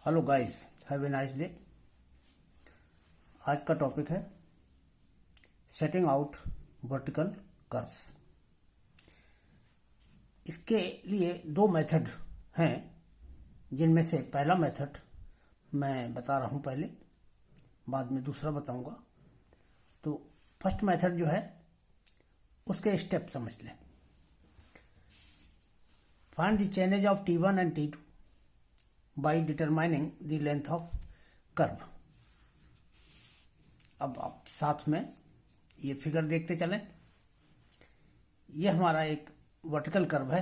Hello guys, have a nice day. आज का topic है सेटिंग आउट वर्टिकल कर्व्स। इसके लिए दो मेथड हैं, जिनमें से पहला मेथड मैं बता रहा हूं पहले, बाद में दूसरा बताऊंगा। तो फर्स्ट मेथड जो है उसके स्टेप समझ लें। Find the changes of T1 and T2 by determining the length of curve। अब आप साथ में ये फिगर देखते चलें। ये हमारा एक वर्टिकल कर्व है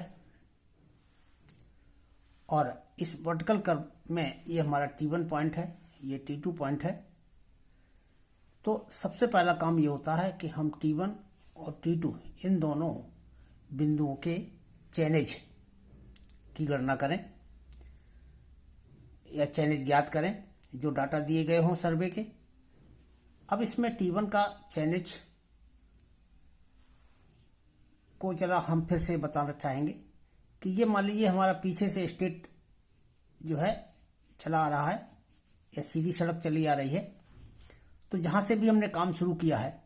और इस वर्टिकल कर्व में ये हमारा T1 पॉइंट है, ये T2 पॉइंट है। तो सबसे पहला काम ये होता है कि हम T1 और T2 इन दोनों बिंदुओं के चेनेज की गणना करें या चेनेज ज्ञात करें जो डाटा दिए गए हों सर्वे के। अब इसमें T1 का चेनेज को चला हम फिर से बताना चाहेंगे कि ये मान लीजिए हमारा पीछे से स्ट्रेट जो है चला आ रहा है या सीधी सड़क चली आ रही है। तो जहां से भी हमने काम शुरू किया है,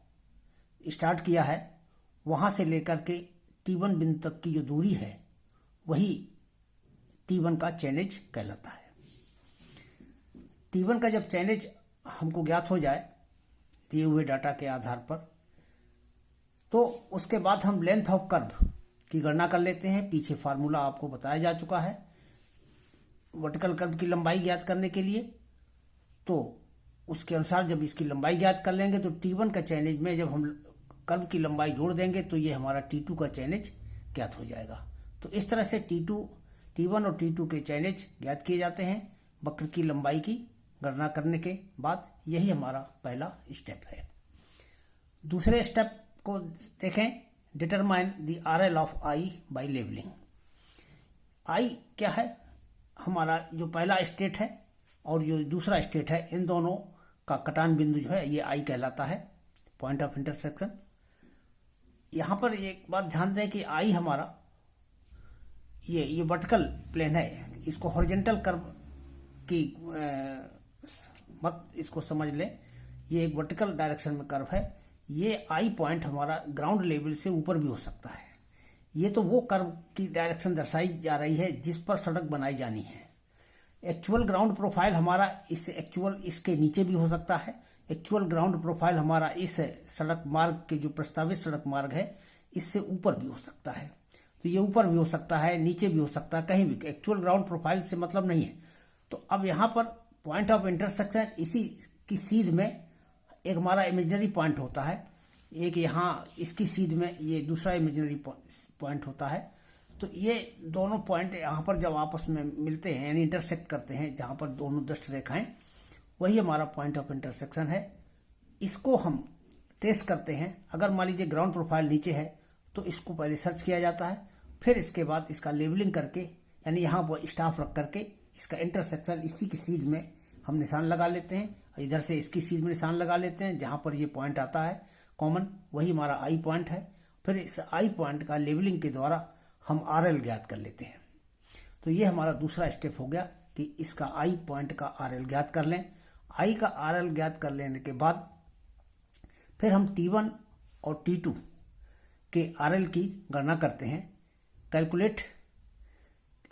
स्टार्ट किया है, वहां से लेकर के T1 बिंदु तक की जो दूरी है वही T1 का चेनेज कहलाता है। T1 का जब चेनेज हमको ज्ञात हो जाए दिए हुए डाटा के आधार पर, तो उसके बाद हम लेंथ ऑफ कर्व की गणना कर लेते हैं। पीछे फार्मूला आपको बताया जा चुका है वर्टिकल कर्व की लंबाई ज्ञात करने के लिए। तो उसके अनुसार जब इसकी लंबाई ज्ञात कर लेंगे तो T1 का चेनेज में जब हम कर्व की लंबाई जोड़ देंगे तो ये हमारा T2 का चेनेज ज्ञात हो जाएगा। तो इस तरह से T1 और T2 के चेनेज ज्ञात किए जाते हैं वक्र की लंबाई की गणना करने के बाद। यही हमारा पहला स्टेप है। दूसरे स्टेप को देखें, determine the RL of I by levelling. I क्या है? हमारा जो पहला स्टेट है और जो दूसरा स्टेट है, इन दोनों का कटान बिंदु जो है ये I कहलाता है, पॉइंट ऑफ इंटरसेक्शन। यहां पर एक बात ध्यान दें कि I हमारा ये वर्टिकल प्लेन है, इसको हॉरिजॉन्टल कर्व की मत इसको समझ लें। ये एक वर्टिकल डायरेक्शन में कर्व है। ये I पॉइंट हमारा ग्राउंड लेवल से ऊपर भी हो सकता है। ये तो वो कर्व की डायरेक्शन दर्शाई जा रही है जिस पर सड़क बनाई जानी है। एक्चुअल ग्राउंड प्रोफाइल हमारा इसके नीचे भी हो सकता है। एक्चुअल ग्राउंड प्रोफाइल हमारा इस सड़क मार्ग के जो प्रस्तावित सड़क मार्ग है इससे ऊपर भी हो सकता है। तो ये ऊपर भी हो सकता है, नीचे भी हो सकता है, कहीं भी। एक्चुअल ग्राउंड प्रोफाइल से मतलब नहीं है। तो अब यहाँ पर पॉइंट ऑफ इंटरसेक्शन, इसी की सीध में एक हमारा इमेजिनरी पॉइंट होता है, एक यहाँ इसकी सीध में ये दूसरा इमेजिनरी पॉइंट होता है। तो ये दोनों पॉइंट यहाँ पर जब आपस में मिलते हैं यानी इंटरसेक्ट करते हैं, जहाँ पर दोनों दृष्ट रेखाएं, वही हमारा पॉइंट ऑफ इंटरसेक्शन है। इसको हम ट्रेस करते हैं। अगर मान लीजिए ग्राउंड प्रोफाइल नीचे है तो इसको पहले सर्च किया जाता है, फिर इसके बाद इसका लेबलिंग करके यानी यहाँ पर स्टाफ रख करके इसका इंटरसेक्शन इसी की सीध में हम निशान लगा लेते हैं। इधर से इसकी सीध में निशान लगा लेते हैं जहां पर ये पॉइंट आता है कॉमन, वही हमारा I पॉइंट है। फिर इस I पॉइंट का लेबलिंग के द्वारा हम RL ज्ञात कर लेते हैं। तो ये हमारा दूसरा स्टेप हो गया कि इसका I पॉइंट का RL ज्ञात कर लें। I का RL ज्ञात कर लेने के बाद फिर हम T1 और T2 के RL की गणना करते हैं। Calculate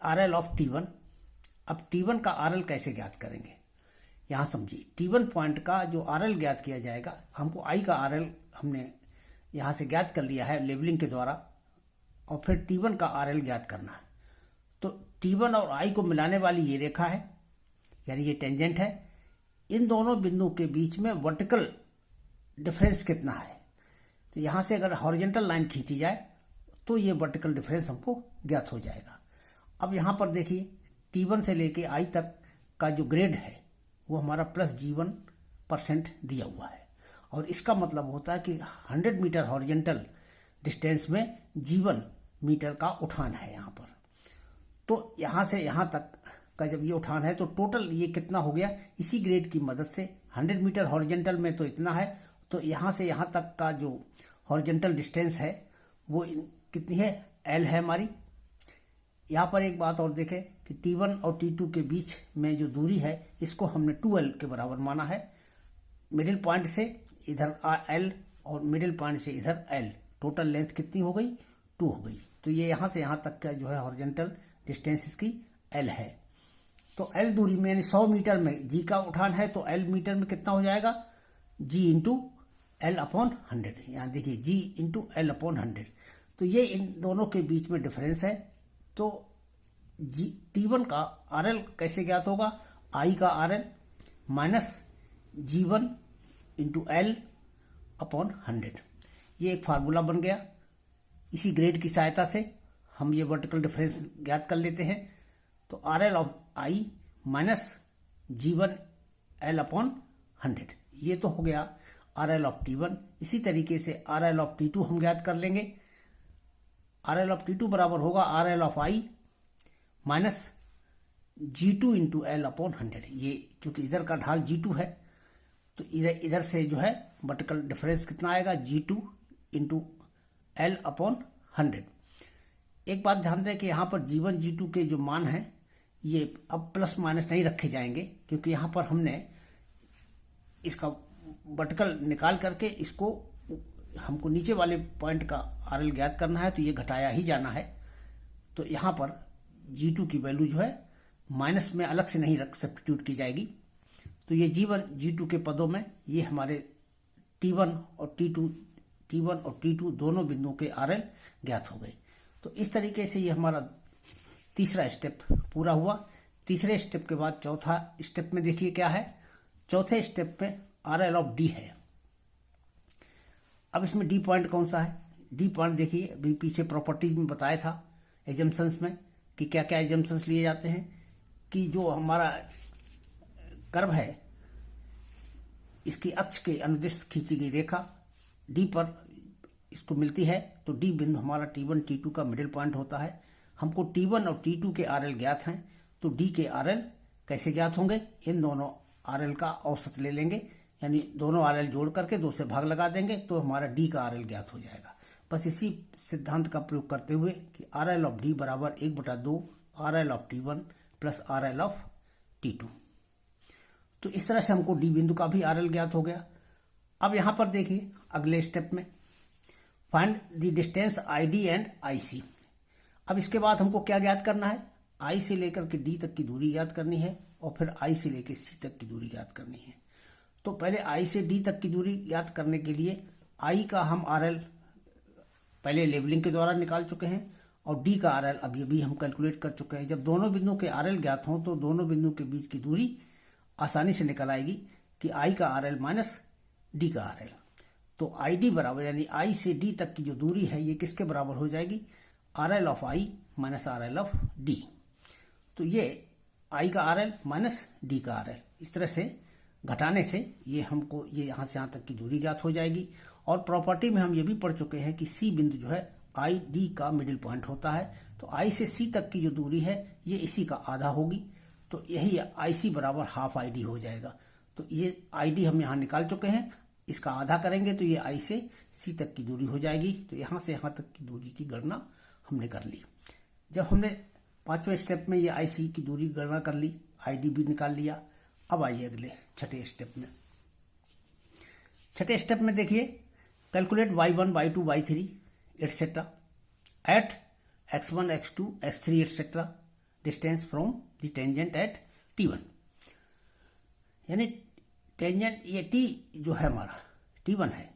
RL of T1। अब T1 का RL कैसे ज्ञात करेंगे, यहां समझिए। T1 पॉइंट का जो RL ज्ञात किया जाएगा, हमको I का RL हमने यहां से ज्ञात कर लिया है लेबलिंग के द्वारा, और फिर T1 का RL ज्ञात करना है। तो T1 और I को मिलाने वाली ये रेखा है यानी ये टेंजेंट है। इन दोनों बिंदुओं के बीच में वर्टिकल डिफरेंस कितना है, तो यहां से अगर हॉरिजॉन्टल लाइन खींची जाए तो ये वर्टिकल डिफरेंस हमको ज्ञात हो जाएगा। अब यहां पर देखिए T1 से लेके I तक का जो ग्रेड है वो हमारा +G1% दिया हुआ है, और इसका मतलब होता है कि 100 मीटर हॉरिजॉन्टल डिस्टेंस में G1 मीटर का उठान है यहाँ पर। तो यहाँ से यहाँ तक का जब ये उठान है तो टोटल ये कितना हो गया, इसी ग्रेड की मदद से 100 मीटर हॉरिजॉन्टल में तो इतना है, तो यहाँ से यहाँ तक का जो हॉरिजॉन्टल डिस्टेंस है वो कितनी है, L है हमारी। यहाँ पर एक बात और देखें कि T1 और T2 के बीच में जो दूरी है इसको हमने 2L के बराबर माना है। मिडिल पॉइंट से इधर L और मिडिल पॉइंट से इधर L, टोटल लेंथ कितनी हो गई? 2 हो गई। तो ये यहाँ से यहाँ तक का जो है हॉरिजॉन्टल डिस्टेंस इसकी L है। तो L दूरी में यानी 100 मीटर में G का उठान है, तो L मीटर में कितना हो जाएगा? G into L upon 100। यहाँ देखिए G इंटू L अपॉन 100। तो ये इन दोनों के बीच में डिफरेंस है। तो T1 का RL कैसे ज्ञात होगा? I का RL minus G1 into L upon 100। ये एक फार्मूला बन गया। इसी ग्रेड की सहायता से हम ये वर्टिकल डिफरेंस ज्ञात कर लेते हैं। तो RL of I minus G1 L upon 100, ये तो हो गया RL ऑफ T1। इसी तरीके से RL ऑफ T2 हम ज्ञात कर लेंगे। RL ऑफ T2 बराबर होगा RL of I minus G2 into L upon 100। ये चूंकि इधर का ढाल G2 है, तो इधर से जो है वर्टिकल डिफरेंस कितना आएगा? G2 into L upon 100। एक बात ध्यान दें कि यहाँ पर G1 G2 के जो मान हैं ये अब प्लस माइनस नहीं रखे जाएंगे, क्योंकि यहाँ पर हमने इसका वर्टिकल निकाल करके इसको हमको नीचे वाले पॉइंट का RL ज्ञात करना है, तो ये घटाया ही जाना है। तो यहाँ पर G2 की वैल्यू जो है माइनस में अलग से नहीं रख सब्स्टिट्यूट की जाएगी। तो ये G1 G2 के पदों में ये हमारे T1 और T2 दोनों बिंदुओं के RL ज्ञात हो गए। तो इस तरीके से ये हमारा तीसरा स्टेप पूरा हुआ। तीसरे स्टेप के बाद चौथा स्टेप में देखिए क्या है। चौथे स्टेप में RL ऑफ D है। अब इसमें D पॉइंट कौन सा है? D पॉइंट देखिए, अभी पीछे प्रॉपर्टीज में बताया था एजम्पशंस में कि क्या क्या एजम्पशंस लिए जाते हैं कि जो हमारा कर्व है इसकी अक्ष के अनुदिश खींची गई रेखा D पर इसको मिलती है, तो D बिंदु हमारा T1 T2 का मिडिल पॉइंट होता है। हमको T1 और T2 के RL ज्ञात हैं, तो D के RL कैसे ज्ञात होंगे? इन दोनों RL का औसत ले लेंगे, यानी दोनों RL जोड़ करके 2 से भाग लगा देंगे, तो हमारा D का RL ज्ञात हो जाएगा। बस इसी सिद्धांत का प्रयोग करते हुए कि RL ऑफ D बराबर 1/2 RL of T1 plus RL of T2। तो इस तरह से हमको D बिंदु का भी RL ज्ञात हो गया। अब यहां पर देखिए अगले स्टेप में find the distance ID and IC। अब इसके बाद हमको क्या ज्ञात करना है? I से लेकर के D तक की दूरी ज्ञात करनी है और फिर I से लेकर C तक की दूरी ज्ञात करनी है। तो पहले I से D तक की दूरी ज्ञात करने के लिए I का हम RL पहले लेवलिंग के द्वारा निकाल चुके हैं और D का RL अभी अभी हम कैलकुलेट कर चुके हैं। जब दोनों बिंदुओं के RL ज्ञात हों तो दोनों बिंदुओं के बीच की दूरी आसानी से निकल आएगी कि I का RL माइनस D का RL। तो ID बराबर यानी I से D तक की जो दूरी है ये किसके बराबर हो जाएगी? RL of I minus RL of D। तो ये I का RL माइनस D का RL, इस तरह से घटाने से ये हमको ये यहाँ से यहाँ तक की दूरी ज्ञात हो जाएगी। और प्रॉपर्टी में हम ये भी पढ़ चुके हैं कि C बिंदु जो है ID का मिडिल पॉइंट होता है, तो I से C तक की जो दूरी है ये इसी का आधा होगी, तो यही IC बराबर हाफ ID हो जाएगा। तो ये ID हम यहाँ निकाल चुके हैं, इसका आधा करेंगे तो ये I से C तक की दूरी हो जाएगी। तो यहाँ से यहाँ तक की दूरी की गणना हमने कर ली। जब हमने पांचवें स्टेप में ये IC की दूरी गणना कर ली, ID भी निकाल लिया। अब आइए अगले छठे स्टेप में। छठे स्टेप में देखिए calculate y1 y2 y3 etcetera eight x1 x2 x3 etcetera distance from the tangent at T1। यानी टेंजेंट ये T जो है हमारा T1 है,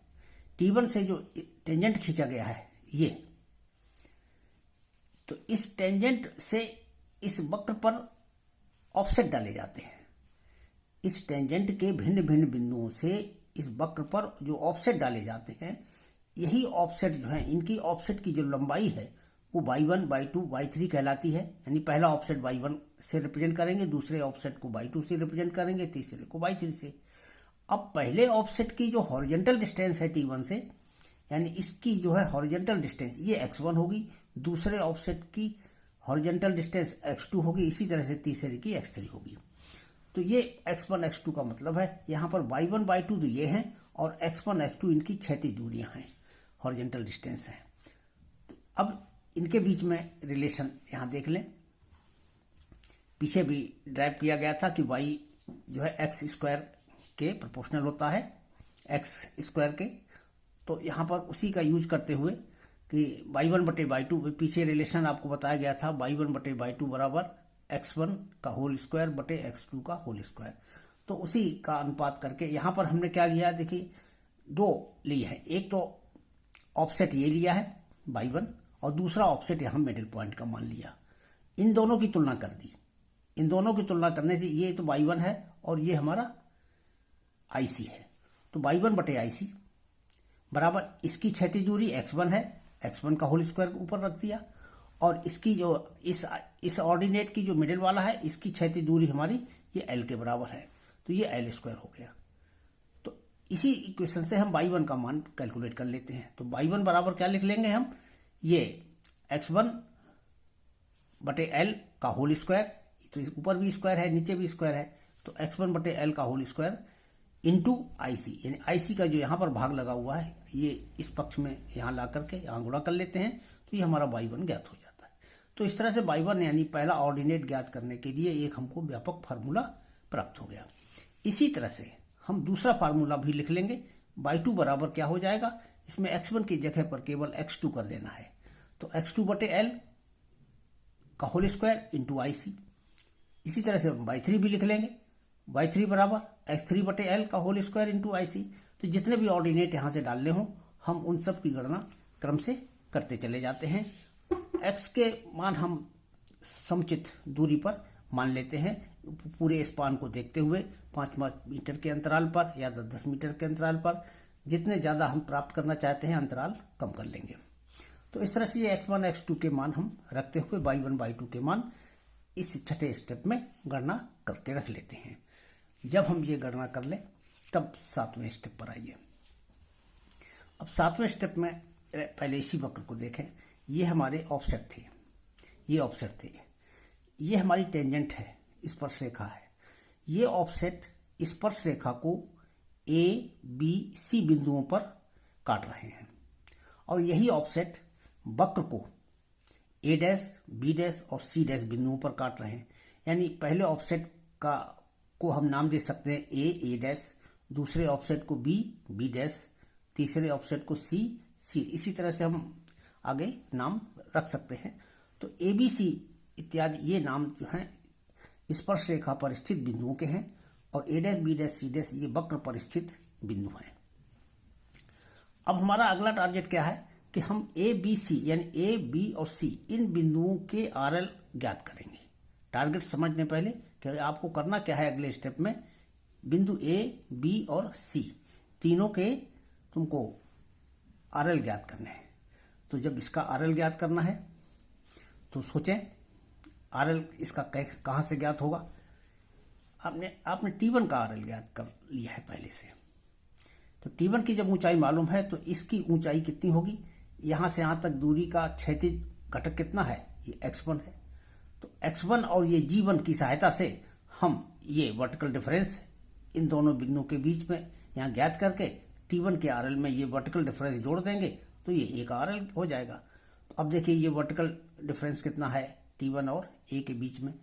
T1 से जो टेंजेंट खींचा गया है ये, तो इस टेंजेंट से इस वक्र पर ऑफसेट डाले जाते हैं। इस टेंजेंट के भिन्न भिन्न बिंदुओं से इस वक्र पर जो ऑफसेट डाले जाते हैं, यही ऑफसेट जो है इनकी ऑफसेट की जो लंबाई है वो y1 y2 y3 कहलाती है। यानी पहला ऑफसेट y1 से रिप्रेजेंट करेंगे, दूसरे ऑफसेट को y2 से रिप्रेजेंट करेंगे, तीसरे को y3 से। अब पहले ऑफसेट की जो हॉरिजॉन्टल डिस्टेंस है T1 से, यानी इसकी जो है हॉरिजॉन्टल डिस्टेंस ये x1 होगी, दूसरे ऑफसेट की हॉरिजॉन्टल डिस्टेंस x2 होगी, इसी तरह से तीसरे की x3 होगी। तो ये x1 x2 का मतलब है यहाँ पर y1 y2 तो ये हैं और x1 x2 इनकी क्षैतिज दूरियां हैं, हॉरिजॉन्टल डिस्टेंस है। तो अब इनके बीच में रिलेशन यहाँ देख लें। पीछे भी ड्राइव किया गया था कि y जो है एक्स स्क्वायर के प्रोपोर्शनल होता है एक्स स्क्वायर के। तो यहाँ पर उसी का यूज करते हुए कि y1/y2 पीछे रिलेशन आपको बताया गया था, y1/y2 बराबर x1 का होल स्क्वायर बटे x2 का होल स्क्वायर। तो उसी का अनुपात करके यहाँ पर हमने क्या लिया है, देखिए दो लिए हैं, एक तो ऑफसेट ये लिया है y1 और दूसरा ऑफसेट यहाँ मिडिल पॉइंट का मान लिया। इन दोनों की तुलना कर दी। इन दोनों की तुलना करने से ये तो y1 है और ये हमारा IC है, तो y1/IC बराबर इसकी क्षैतिज दूरी x1 है, x1 का होल स्क्वायर ऊपर रख दिया, और इसकी जो इस ऑर्डिनेट की जो मिडिल वाला है इसकी क्षैतिज दूरी हमारी ये l के बराबर है, तो ये l स्क्वायर हो गया। तो इसी इक्वेशन से हम y1 का मान कैलकुलेट कर लेते हैं। तो y1 बराबर क्या लिख लेंगे हम, ये x1/L का होल स्क्वायर, तो इस ऊपर भी स्क्वायर है नीचे भी स्क्वायर है, तो x1/L का होल स्क्वायर इंटू IC, यानी IC का जो यहाँ पर भाग लगा हुआ है ये इस पक्ष में यहाँ ला करके यहाँ गुणा कर लेते हैं, तो ये हमारा y1 ज्ञात हो जाता है। तो इस तरह से y1 यानी पहला ऑर्डिनेट ज्ञात करने के लिए एक हमको व्यापक फार्मूला प्राप्त हो गया। इसी तरह से हम दूसरा फार्मूला भी लिख लेंगे। y2 बराबर क्या हो जाएगा, इसमें x1 की जगह पर केवल x2 कर देना है, तो x2/L का होल स्क्वायर इंटू IC। इसी तरह से हम y3 भी लिख लेंगे, y3 बराबर x3/L का होल स्क्वायर इंटू IC। तो जितने भी ऑर्डिनेट यहाँ से डालने हों हम उन सब की गणना क्रम से करते चले जाते हैं। x के मान हम समुचित दूरी पर मान लेते हैं, पूरे स्पान को देखते हुए 5-5 मीटर के अंतराल पर या 10 मीटर के अंतराल पर। जितने ज़्यादा हम प्राप्त करना चाहते हैं अंतराल कम कर लेंगे। तो इस तरह से ये x1 x2 के मान हम रखते हुए y1 y2 के मान इस छठे स्टेप में गणना करके रख लेते हैं। जब हम ये गणना कर लें तब सातवें स्टेप पर आइए। अब सातवें स्टेप में पहले इसी वक्र को देखें, ये हमारे ऑफसेट थे, ये ऑफसेट थे, ये हमारी टेंजेंट है, स्पर्श रेखा है। ये ऑफसेट स्पर्श रेखा को A, B, C बिंदुओं पर काट रहे हैं और यही ऑफसेट वक्र को A', B' और C' बिंदुओं पर काट रहे हैं। यानी पहले ऑफसेट को हम नाम दे सकते हैं A', दूसरे ऑफसेट को B', तीसरे ऑफसेट को C। इसी तरह से हम आगे नाम रख सकते हैं। तो ABC इत्यादि ये नाम जो हैं स्पर्श रेखा पर स्थित बिंदुओं के हैं और A', B', C' ये वक्र पर स्थित बिंदु हैं। अब हमारा अगला टारगेट क्या है कि हम A, B, C यानी A, B और C इन बिंदुओं के RL ज्ञात करेंगे। टारगेट समझने पहले कि आपको करना क्या है अगले स्टेप में, बिंदु A, B और C तीनों के तुमको RL ज्ञात करने हैं। तो जब इसका RL ज्ञात करना है तो सोचें RL इसका कहाँ से ज्ञात होगा। आपने T1 का RL ज्ञात कर लिया है पहले से। तो T1 की जब ऊंचाई मालूम है तो इसकी ऊंचाई कितनी होगी, यहाँ से यहाँ तक दूरी का क्षैतिज घटक कितना है, ये x1 है। तो x1 और ये g1 की सहायता से हम ये वर्टिकल डिफरेंस इन दोनों बिंदुओं के बीच में यहाँ ज्ञात करके T1 के RL में ये वर्टिकल डिफरेंस जोड़ देंगे तो ये एक RL हो जाएगा। तो अब देखिए ये वर्टिकल डिफरेंस कितना है T1 और A के बीच में,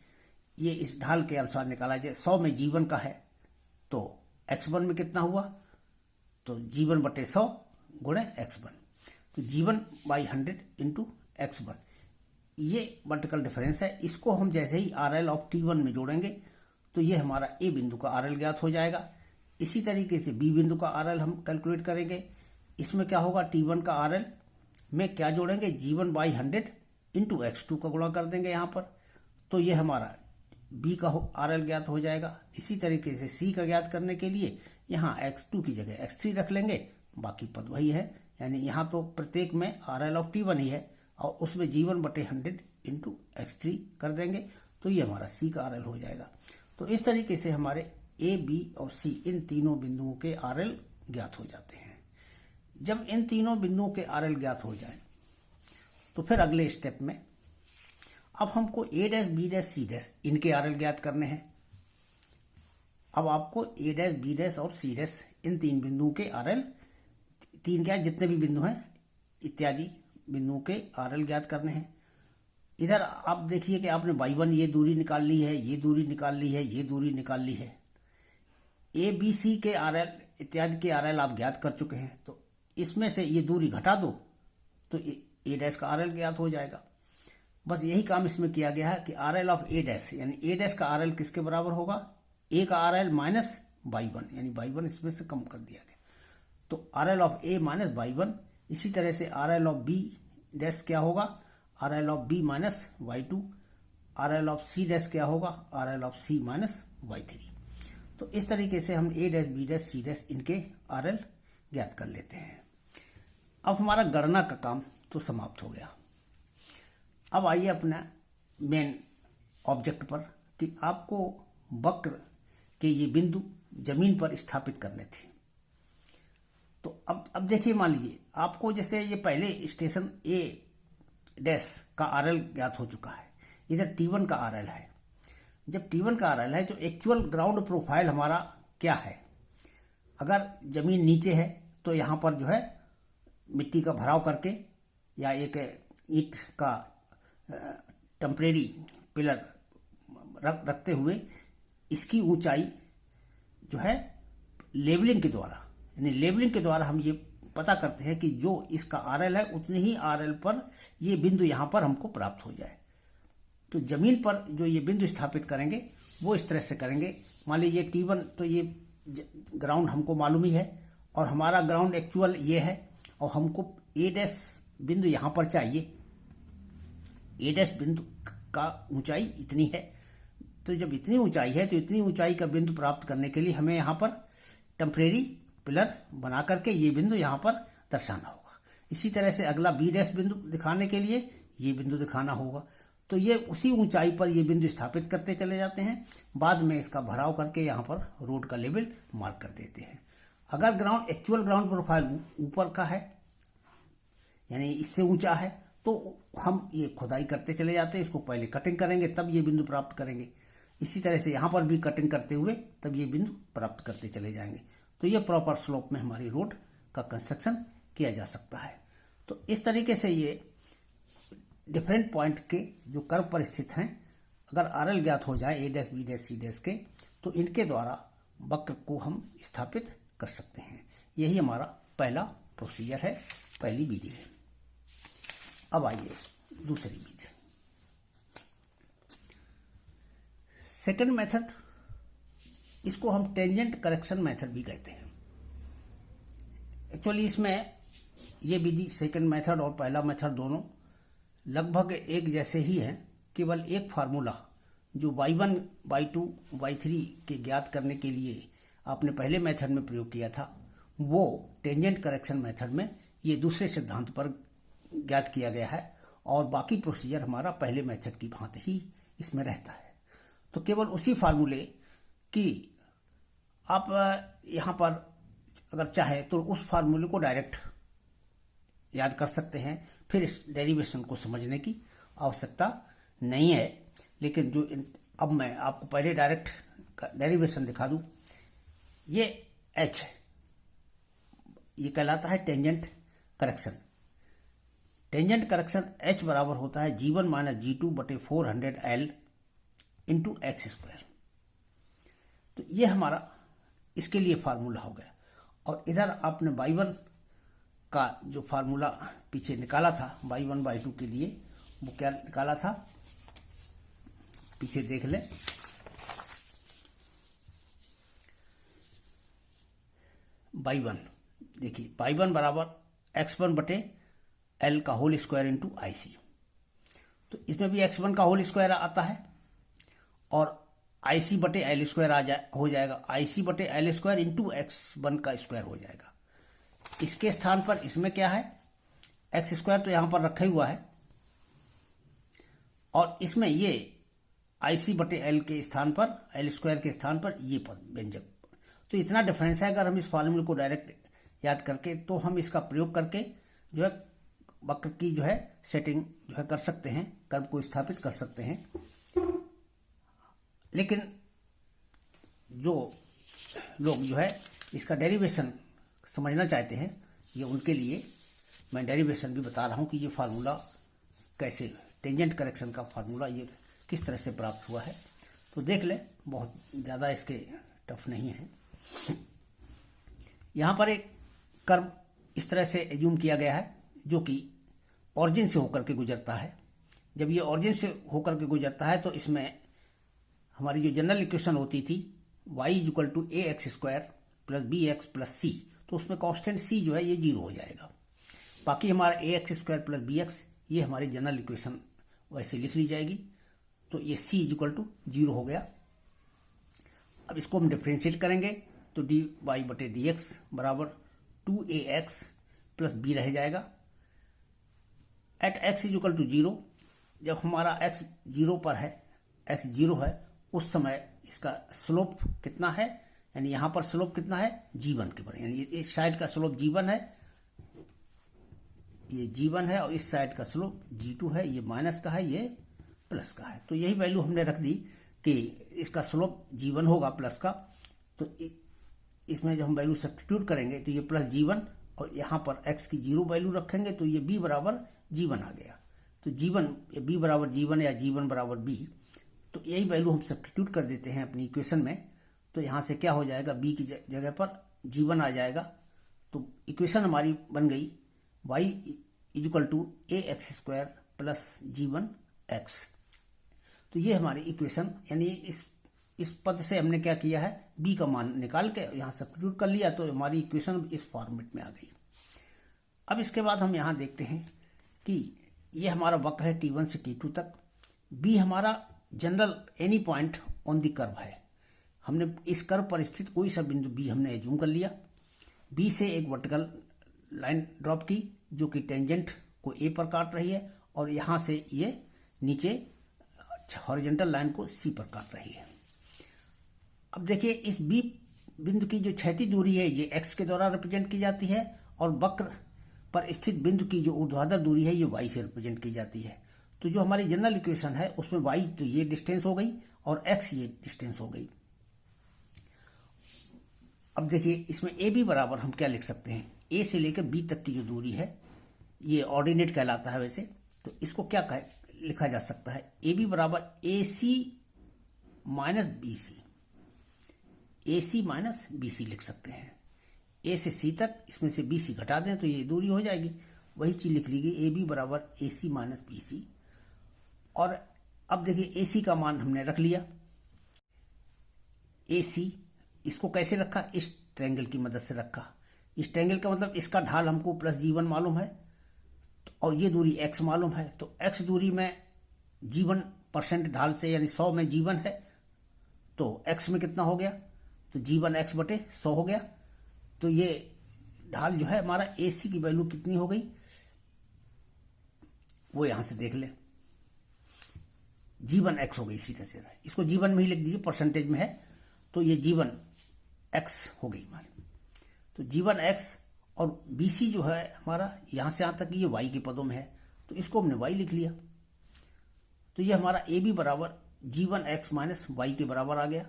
ये इस ढाल के अनुसार निकाला जाए। 100 में g1 का है तो x1 में कितना हुआ, तो g1/100 गुणे x1, तो g1/100 इंटू x1 ये वर्टिकल डिफरेंस है। इसको हम जैसे ही RL ऑफ T1 में जोड़ेंगे तो ये हमारा A बिंदु का RL ज्ञात हो जाएगा। इसी तरीके से B बिंदु का RL हम कैलकुलेट करेंगे। इसमें क्या होगा, T1 का RL में क्या जोड़ेंगे, g1/100 इंटू x2 का गुणा कर देंगे यहाँ पर, तो ये हमारा B का RL ज्ञात हो जाएगा। इसी तरीके से C का ज्ञात करने के लिए यहाँ x2 की जगह x3 रख लेंगे, बाकी पद वही है। यानी यहाँ तो प्रत्येक में RL ऑफ T1 ही है और उसमें g1/100 इंटू x3 कर देंगे तो ये हमारा C का RL हो जाएगा। तो इस तरीके से हमारे A, B और C इन तीनों बिंदुओं के RL ज्ञात हो जाते हैं। जब इन तीनों बिंदुओं के RL ज्ञात हो जाए तो फिर अगले स्टेप में अब हमको A', B', C' इनके RL ज्ञात करने हैं। अब आपको A', B' और C' इन तीन बिंदुओं के RL, तीन क्या जितने भी बिंदु हैं इत्यादि बिंदुओं के RL ज्ञात करने हैं। इधर आप देखिए कि आपने y1 ये दूरी निकाल ली है, ये दूरी निकाल ली है, ये दूरी निकाल ली है। ए बी सी के RL इत्यादि के RL आप ज्ञात कर चुके हैं, तो इसमें से ये दूरी घटा दो तो ए डैश का RL ज्ञात हो जाएगा। बस यही काम इसमें किया गया है कि RL ऑफ ए डैश, यानी ए डैश का RL किसके बराबर होगा, ए का RL माइनस y1, यानी y1 इसमें से कम कर दिया गया, तो RL of A minus y1। इसी तरह से RL ऑफ बी डैश क्या होगा, RL of B minus y2। RL of C dash क्या होगा, RL of C minus y3। तो इस तरीके से हम a dash b dash c dash इनके RL ज्ञात कर लेते हैं। अब हमारा गणना का काम तो समाप्त हो गया। अब आइए अपना मेन ऑब्जेक्ट पर कि आपको वक्र के ये बिंदु जमीन पर स्थापित करने थे। तो अब देखिए, मान लीजिए आपको जैसे ये पहले स्टेशन ए डैश का RL ज्ञात हो चुका है, इधर T1 का RL है। जब T1 का RL है, जो एक्चुअल ग्राउंड प्रोफाइल हमारा क्या है, अगर जमीन नीचे है तो यहाँ पर जो है मिट्टी का भराव करके या एक ईंट का टेम्परेरी पिलर रखते हुए इसकी ऊंचाई जो है लेवलिंग के द्वारा, यानी लेवलिंग के द्वारा हम ये पता करते हैं कि जो इसका RL है उतनी ही RL पर ये बिंदु यहाँ पर हमको प्राप्त हो जाए। तो जमीन पर जो ये बिंदु स्थापित करेंगे वो इस तरह से करेंगे। मान लीजिए T1 तो ये ग्राउंड हमको मालूम ही है और हमारा ग्राउंड एक्चुअल ये है और हमको ए डैश बिंदु यहाँ पर चाहिए। ए डैश बिंदु का ऊंचाई इतनी है, तो जब इतनी ऊंचाई है तो इतनी ऊंचाई का बिंदु प्राप्त करने के लिए हमें यहाँ पर टेम्परेरी पिलर बना करके ये बिंदु यहाँ पर दर्शाना होगा। इसी तरह से अगला बी डैश बिंदु दिखाने के लिए ये बिंदु दिखाना होगा। तो ये उसी ऊंचाई पर ये बिंदु स्थापित करते चले जाते हैं, बाद में इसका भराव करके यहाँ पर रोड का लेवल मार्क कर देते हैं। अगर ग्राउंड एक्चुअल ग्राउंड प्रोफाइल ऊपर का है, यानी इससे ऊंचा है, तो हम ये खुदाई करते चले जाते हैं, इसको पहले कटिंग करेंगे तब ये बिंदु प्राप्त करेंगे। इसी तरह से यहाँ पर भी कटिंग करते हुए तब ये बिंदु प्राप्त करते चले जाएंगे। तो ये प्रॉपर स्लोप में हमारी रोड का कंस्ट्रक्शन किया जा सकता है। तो इस तरीके से ये डिफरेंट पॉइंट के जो कर्व पर स्थित हैं, अगर RL ज्ञात हो जाए a dash b dash c dash के, तो इनके द्वारा वक्र को हम स्थापित कर सकते हैं। यही हमारा पहला प्रोसीजर है, पहली विधि है। अब आइए दूसरी विधि, सेकंड मेथड। इसको हम टेंजेंट करेक्शन मेथड भी कहते हैं। एक्चुअली इसमें ये विधि सेकंड मेथड और पहला मेथड दोनों लगभग एक जैसे ही हैं, केवल एक फार्मूला जो y1, y2, y3 के ज्ञात करने के लिए आपने पहले मेथड में प्रयोग किया था, वो टेंजेंट करेक्शन मेथड में ये दूसरे सिद्धांत पर ज्ञात किया गया है और बाकी प्रोसीजर हमारा पहले मेथड की भांति ही इसमें रहता है। तो केवल उसी फार्मूले की आप यहाँ पर अगर चाहे तो उस फार्मूले को डायरेक्ट याद कर सकते हैं, फिर इस डेरिवेशन को समझने की आवश्यकता नहीं है। लेकिन जो अब मैं आपको पहले डायरेक्ट डेरिवेशन दिखा दूं, ये H है, ये कहलाता है tangent correction. Tangent correction H बराबर होता है G1 माइनस G2 बटे 400L इंटू एक्स स्क्वायर। तो ये हमारा इसके लिए फार्मूला हो गया। और इधर आपने y1 का जो फार्मूला पीछे निकाला था y1 y2 के लिए, वो क्या निकाला था, पीछे देख लें। y1 देखिए, y1 बराबर x1 बटे l का होल स्क्वायर इंटू IC। तो इसमें भी x1 का होल स्क्वायर आता है और IC बटे l स्क्वायर हो जाएगा। IC बटे l स्क्वायर इंटू x1 का स्क्वायर हो जाएगा। इसके स्थान पर इसमें क्या है, एक्स स्क्वायर तो यहां पर रखा हुआ है और इसमें ये IC बटे l के स्थान पर, l स्क्वायर के स्थान पर ये पद व्यंजक। तो इतना डिफरेंस है। अगर हम इस फॉर्मूले को डायरेक्ट याद करके, तो हम इसका प्रयोग करके जो है वक्र की जो है सेटिंग जो है कर सकते हैं, कर्व को स्थापित कर सकते हैं। लेकिन जो लोग जो है इसका डेरिवेशन समझना चाहते हैं, ये उनके लिए मैं डेरिवेशन भी बता रहा हूं कि ये फार्मूला कैसे टेंजेंट करेक्शन का फार्मूला ये किस तरह से प्राप्त हुआ है। तो देख ले, बहुत ज़्यादा इसके टफ नहीं है। यहाँ पर एक कर्व इस तरह से एज्यूम किया गया है जो कि ऑरिजिन से होकर के गुजरता है। जब ये ऑरिजिन से होकर के गुजरता है तो इसमें हमारी जो जनरल इक्वेशन होती थी y equal to a x square plus b x plus c, तो उसमें कांस्टेंट c जो है ये 0 हो जाएगा। बाकी हमारा a x square plus b x ये हमारी जनरल इक्वेशन वैसे लिख ली जाएगी। तो ये c इक्वल टू 0 हो गया। अब इसको हम डिफ्रेंशिएट करेंगे तो dy बटे डी एक्स बराबर 2ax प्लस बी रह जाएगा। एट x इक्वल टू 0, जब हमारा x 0 पर है, x 0 है, उस समय इसका स्लोप कितना है, यानी यहां पर स्लोप कितना है g1 के बराबर, यानी इस साइड का स्लोप g1 है, ये g1 है, और इस साइड का स्लोप g2 है, ये माइनस का है, ये प्लस का है। तो यही वैल्यू हमने रख दी कि इसका स्लोप g1 होगा प्लस का। तो इसमें जब हम वैल्यू सब्स्टिट्यूट करेंगे तो ये प्लस g1 और यहाँ पर x की 0 वैल्यू रखेंगे तो ये b बराबर g1 आ गया। तो g1 b बराबर g1 या g1 बराबर b, तो यही वैल्यू हम सब्स्टिट्यूट कर देते हैं अपनी इक्वेशन में। तो यहाँ से क्या हो जाएगा, b की जगह पर g1 आ जाएगा। तो इक्वेशन हमारी बन गई y equal to a x square plus g1 x। तो ये हमारी इक्वेशन, यानी इस पद से हमने क्या किया है, b का मान निकाल के यहाँ सब्स्टिट्यूट कर लिया, तो हमारी इक्वेशन इस फॉर्मेट में आ गई। अब इसके बाद हम यहाँ देखते हैं कि ये हमारा वक्र है t1 से t2 तक। b हमारा general any point on the curve है। हमने इस कर्व पर स्थित कोई सा बिंदु b हमने एज्यूम कर लिया। b से एक वर्टिकल लाइन ड्रॉप की जो कि टेंजेंट को a पर काट रही है, और यहाँ से ये नीचे हॉरिजॉन्टल लाइन को c पर काट रही है। अब देखिए, इस b बिंदु की जो क्षैतिज दूरी है ये x के द्वारा रिप्रेजेंट की जाती है, और वक्र पर स्थित बिंदु की जो ऊर्ध्वाधर दूरी है ये y से रिप्रेजेंट की जाती है। तो जो हमारी जनरल इक्वेशन है उसमें y तो ये डिस्टेंस हो गई और x ये डिस्टेंस हो गई। अब देखिए, इसमें ए बी बराबर हम क्या लिख सकते हैं, a से लेकर b तक की जो दूरी है ये ऑर्डिनेट कहलाता है वैसे। तो इसको क्या लिखा जा सकता है, ए बी बराबर ए सी माइनस बी सी, ए सी माइनस बी सी लिख सकते हैं। ए से सी तक, इसमें से बी सी घटा दें तो ये दूरी हो जाएगी। वही चीज लिख ली गई, ए बी बराबर ए सी माइनस बी सी। और अब देखिए, ए सी का मान हमने रख लिया। ए सी इसको कैसे रखा, इस ट्रायंगल की मदद से रखा। इस ट्रायंगल का मतलब इसका ढाल हमको प्लस g1 मालूम है, और ये दूरी x मालूम है। तो x दूरी में g1% ढाल से, यानी 100 में g1 है, तो x में कितना हो गया, तो g1 x बटे 100 हो गया। तो ये ढाल जो है हमारा AC की वैल्यू कितनी हो गई, वो यहां से देख ले, g1 x हो गई। सीधे सीधे इसको g1 में ही लिख दीजिए, परसेंटेज में है, तो ये g1 x हो गई हमारी। तो g1 x और BC जो है हमारा यहां से यहां तक ये y के पदों में है, तो इसको हमने y लिख लिया। तो ये हमारा AB बराबर g1 x माइनस y के बराबर आ गया।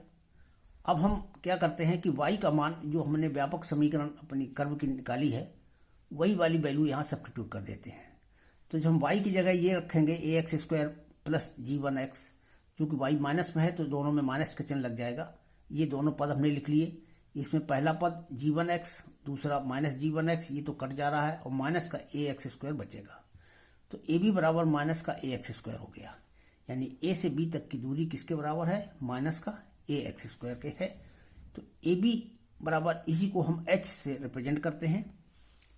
अब हम क्या करते हैं कि y का मान जो हमने व्यापक समीकरण अपनी कर्व की निकाली है वही वाली वैल्यू यहाँ सब्स्टिट्यूट कर देते हैं। तो जब हम y की जगह ये रखेंगे a x square plus g1 x, चूंकि y माइनस में है तो दोनों में माइनस का चिन्ह लग जाएगा। ये दोनों पद हमने लिख लिए। इसमें पहला पद g1 x, दूसरा माइनस g1 x, ये तो कट जा रहा है, और माइनस का ए एक्स स्क्वायर बचेगा। तो ए बी बराबर माइनस का ए एक्स स्क्वायर हो गया, यानी ए से बी तक की दूरी किसके बराबर है, माइनस का ए एक्स स्क्वायर के है। तो ए बी बराबर, इसी को हम h से रिप्रेजेंट करते हैं।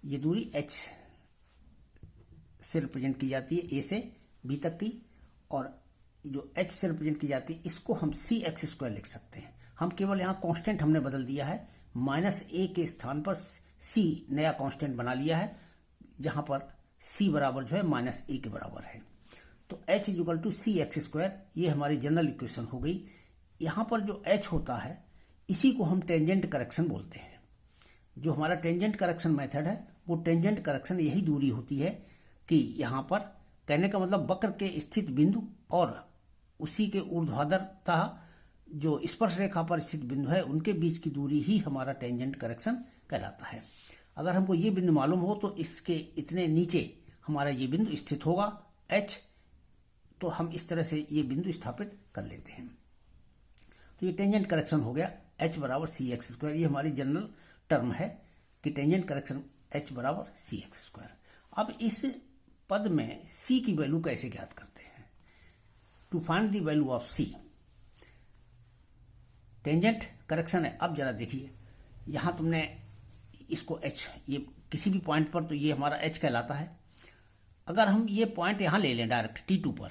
ये दूरी h से रिप्रेजेंट की जाती है, ए से बी तक की, और जो h से रिप्रेजेंट की जाती है इसको हम सी एक्स स्क्वायर लिख सकते हैं। हम केवल यहाँ कांस्टेंट हमने बदल दिया है, माइनस ए के स्थान पर c नया कांस्टेंट बना लिया है, जहां पर c बराबर जो है माइनस ए के बराबर है। तो h equal to c x square, ये हमारी जनरल इक्वेशन हो गई। यहाँ पर जो h होता है इसी को हम टेंजेंट करेक्शन बोलते हैं। जो हमारा टेंजेंट करेक्शन मेथड है वो टेंजेंट करेक्शन यही दूरी होती है कि यहाँ पर, कहने का मतलब वक्र के स्थित बिंदु और उसी के ऊर्ध्वाधर तथा जो स्पर्श रेखा पर स्थित बिंदु है उनके बीच की दूरी ही हमारा टेंजेंट करेक्शन कहलाता है। अगर हमको ये बिंदु मालूम हो तो इसके इतने नीचे हमारा ये बिंदु स्थित होगा h, तो हम इस तरह से ये बिंदु स्थापित कर लेते हैं। तो ये टेंजेंट करेक्शन हो गया h बराबर सी एक्स स्क्वायर। ये हमारी जनरल टर्म है कि टेंजेंट करेक्शन h बराबर सी एक्स स्क्वायर। अब इस पद में c की वैल्यू कैसे ज्ञात करते हैं? To find the value of c, tangent correction है। अब जरा देखिए, यहां तुमने इसको h, ये किसी भी पॉइंट पर तो ये हमारा h कहलाता है। अगर हम ये पॉइंट यहां ले लें डायरेक्ट T2 पर,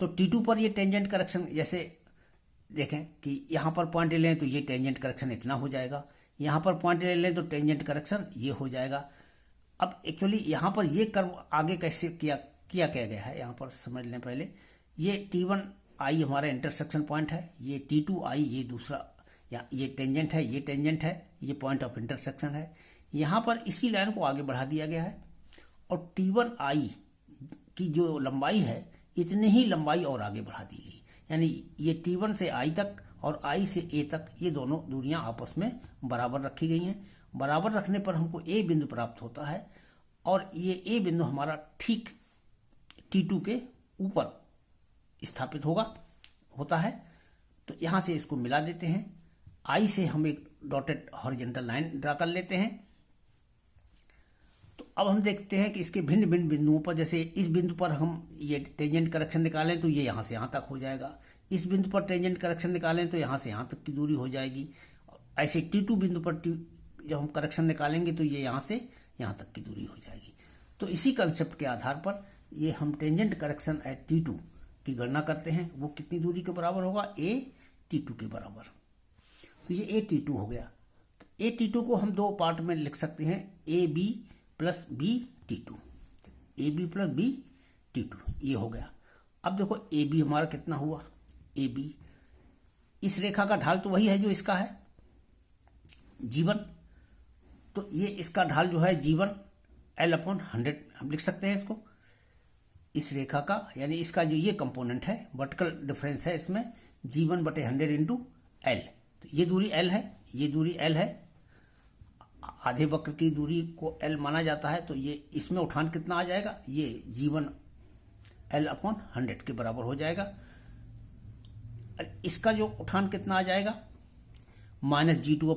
तो T2 पर ये टेंजेंट करेक्शन, जैसे देखें कि यहां पर पॉइंट ले लें तो ये टेंजेंट करेक्शन इतना हो जाएगा, यहां पर पॉइंट ले लें तो टेंजेंट करेक्शन ये हो जाएगा। अब एक्चुअली यहां पर ये कर्व आगे कैसे किया गया है, यहां पर समझ लें पहले। ये T1I हमारा इंटरसेक्शन पॉइंट है, ये T2I ये दूसरा, या ये टेंजेंट है, ये टेंजेंट है, ये पॉइंट ऑफ इंटरसेक्शन है। यहां पर इसी लाइन को आगे बढ़ा दिया गया है और T1I की जो लंबाई है इतनी ही लंबाई और आगे बढ़ा दी गई, यानी ये T1 से I तक और I से A तक ये दोनों दूरियां आपस में बराबर रखी गई हैं। बराबर रखने पर हमको A बिंदु प्राप्त होता है और ये A बिंदु हमारा ठीक T2 के ऊपर स्थापित होता है। तो यहां से इसको मिला देते हैं। I से हम एक डॉटेड हॉरिजॉन्टल लाइन ड्रा कर लेते हैं। तो अब हम देखते हैं कि इसके भिन्न भिन्न बिंदुओं पर, जैसे इस बिंदु पर हम ये टेंजेंट करेक्शन निकालें तो ये यहां से यहां तक हो जाएगा। इस बिंदु पर टेंजेंट करेक्शन निकालें तो यहां से यहां तक की दूरी हो जाएगी। ऐसे T2 बिंदु पर जब हम करेक्शन निकालेंगे तो ये यहां से यहां तक की दूरी हो जाएगी। तो इसी कंसेप्ट के आधार पर ये हम टेंजेंट करेक्शन एट T2 की गणना करते हैं। वो कितनी दूरी के बराबर होगा? A T2 के बराबर। तो ये A T2 हो गया। तो A T2 को हम दो पार्ट में लिख सकते हैं, AB plus B T2, AB plus B T2, ये हो गया। अब देखो AB हमारा कितना हुआ? AB, इस रेखा का ढाल तो वही है जो इसका है G1, तो ये इसका ढाल जो है G1 L/100 हम लिख सकते हैं इसको, इस रेखा का, यानी इसका जो ये कंपोनेंट है, वर्टिकल डिफरेंस है इसमें G1/100 इंटू L। तो ये दूरी L है, ये दूरी L है, आधे वक्र की दूरी को L माना जाता है। तो ये इसमें उठान कितना आ जाएगा? ये G1 L/100 के बराबर हो जाएगा। इसका जो उठान कितना आ जाएगा? माइनस G2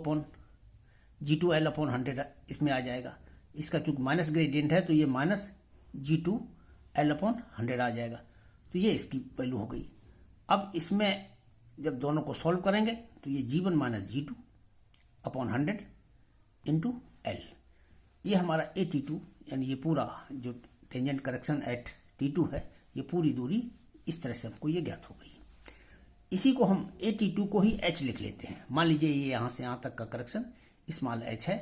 L/100 इसमें आ जाएगा। इसका चूंकि माइनस ग्रेडियंट है तो ये माइनस G2 L/100 आ जाएगा। तो ये इसकी वैल्यू हो गई। अब इसमें जब दोनों को सॉल्व करेंगे तो ये G1 minus G2/100 into L, ये हमारा A T2, यानी ये पूरा जो टेंजेंट करेक्शन एट T2 है, ये पूरी दूरी इस तरह से हमको ये ज्ञात हो गई। इसी को हम A T2 को ही H लिख लेते हैं। मान लीजिए ये यहां से यहां तक का करेक्शन स्मॉल h है,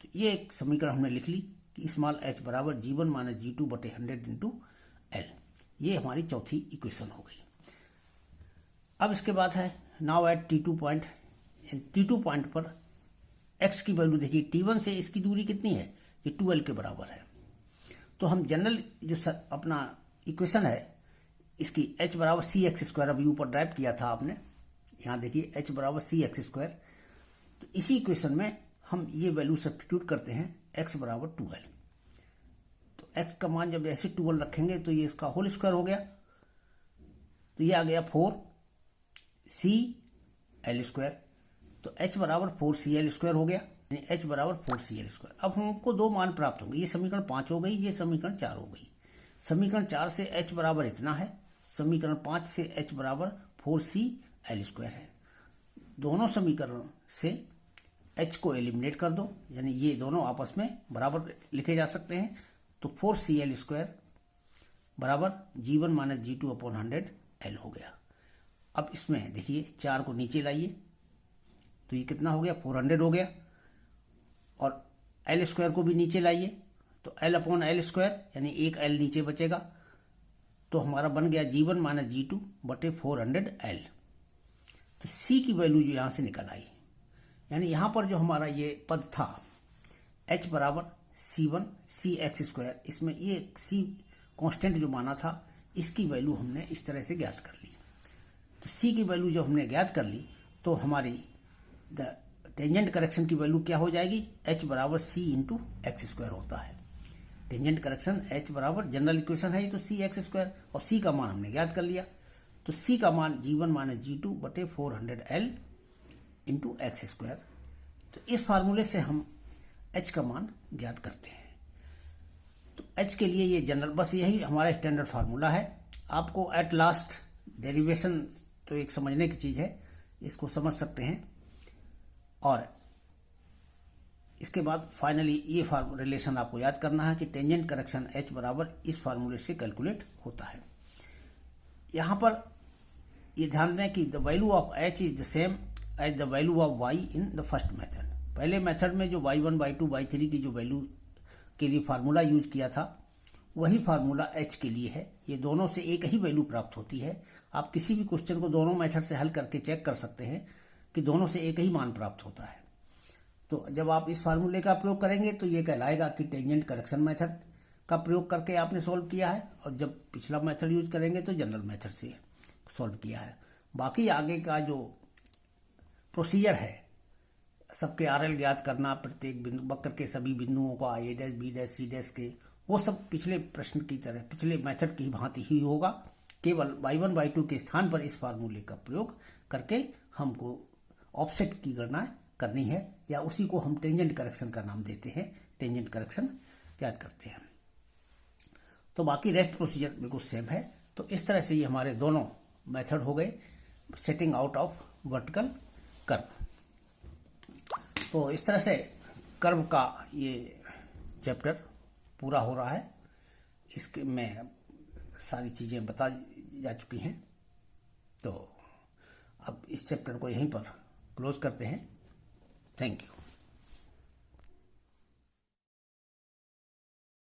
तो ये एक समीकरण हमने लिख ली कि स्मॉल h बराबर G1 minus G2/100 into L। ये हमारी चौथी इक्वेशन हो गई। अब इसके बाद है now at T2 point. T2 point पर x की वैल्यू देखिए, T1 से इसकी दूरी कितनी है? ये 2L के बराबर है। तो हम जनरल जो अपना इक्वेशन है इसकी h बराबर सी एक्स स्क्वायर, अभी ऊपर ड्राइव किया था आपने, यहाँ देखिए h बराबर सी एक्स स्क्वायर। तो इसी इक्वेशन में हम ये वैल्यू सब्स्टिट्यूट करते हैं, x बराबर 2L। तो x का मान जब ऐसे 2L रखेंगे तो ये इसका होल स्क्वायर हो गया, तो ये आ गया 4CL स्क्वायर। तो h बराबर 4CL स्क्वायर हो गया, यानी h बराबर 4CL स्क्वायर। अब हमको दो मान प्राप्त होंगे, ये समीकरण 5 हो गई, ये समीकरण 4 हो गई। समीकरण 4 से h बराबर इतना है, समीकरण 5 से h बराबर 4CL स्क्वायर है। दोनों समीकरण से h को एलिमिनेट कर दो, यानी ये दोनों आपस में बराबर लिखे जा सकते हैं। तो 4CL स्क्वायर बराबर G1 माइनस G2/100 L हो गया। अब इसमें देखिए 4 को नीचे लाइए तो ये कितना हो गया? 400 हो गया। और L स्क्वायर को भी नीचे लाइए तो L/L स्क्वायर, यानी एक L नीचे बचेगा, तो हमारा बन गया G1 माइनस G2/400 L। तो C की वैल्यू जो यहां से निकल आई, यानी यहां पर जो हमारा ये पद था h बराबर C1 CX स्क्वायर, इसमें ये C कांस्टेंट जो माना था, इसकी वैल्यू हमने इस तरह से ज्ञात कर ली। तो C की वैल्यू जब हमने ज्ञात कर ली तो हमारी टेंजेंट करेक्शन की वैल्यू क्या हो जाएगी? h बराबर C इंटू एक्स स्क्वायर होता है। टेंजेंट करेक्शन h बराबर जनरल इक्वेशन है ये तो सी एक्स स्क्वायर, और c का मान हमने ज्ञात कर लिया, तो c का मान g1 माइनस जी2 बटे 400L इंटू एक्स स्क्वायर। तो इस फार्मूले से हम h का मान ज्ञात करते हैं। तो h के लिए ये जनरल, बस यही हमारा स्टैंडर्ड फार्मूला है। आपको एट लास्ट डेरिवेशन तो एक समझने की चीज़ है, इसको समझ सकते हैं, और इसके बाद फाइनली ये रिलेशन आपको याद करना है कि टेंजेंट करेक्शन h बराबर इस फार्मूले से कैलकुलेट होता है। यहाँ पर ये ध्यान दें कि the value of h is the same as the value of y in the first method. पहले मेथड में जो y1, y2, y3 की जो वैल्यू के लिए फार्मूला यूज किया था वही फार्मूला h के लिए है। ये दोनों से एक ही वैल्यू प्राप्त होती है। आप किसी भी क्वेश्चन को दोनों मेथड से हल करके चेक कर सकते हैं कि दोनों से एक ही मान प्राप्त होता है। तो जब आप इस फार्मूले का प्रयोग करेंगे तो ये कहलाएगा कि टेंजेंट करेक्शन मेथड का प्रयोग करके आपने सॉल्व किया है, और जब पिछला मेथड यूज करेंगे तो जनरल मेथड से सॉल्व किया है। बाकी आगे का जो प्रोसीजर है, सबके आरएल ज्ञात करना, प्रत्येक बिंदु वक्र के सभी बिंदुओं का a dash b dash c dash के, वो सब पिछले प्रश्न की तरह पिछले मेथड की भांति ही होगा। केवल y1 y2 के स्थान पर इस फार्मूले का प्रयोग करके हमको ऑफसेट की गणना करनी है, या उसी को हम टेंजेंट करेक्शन का नाम देते हैं, टेंजेंट करेक्शन याद करते हैं। तो बाकी रेस्ट प्रोसीजर बिल्कुल सेम है। तो इस तरह से ये हमारे दोनों मेथड हो गए setting out of vertical curve. तो इस तरह से कर्व का ये चैप्टर पूरा हो रहा है। इसके में सारी चीज़ें बता जा चुकी हैं। तो अब इस चैप्टर को यहीं पर क्लोज करते हैं। Thank you.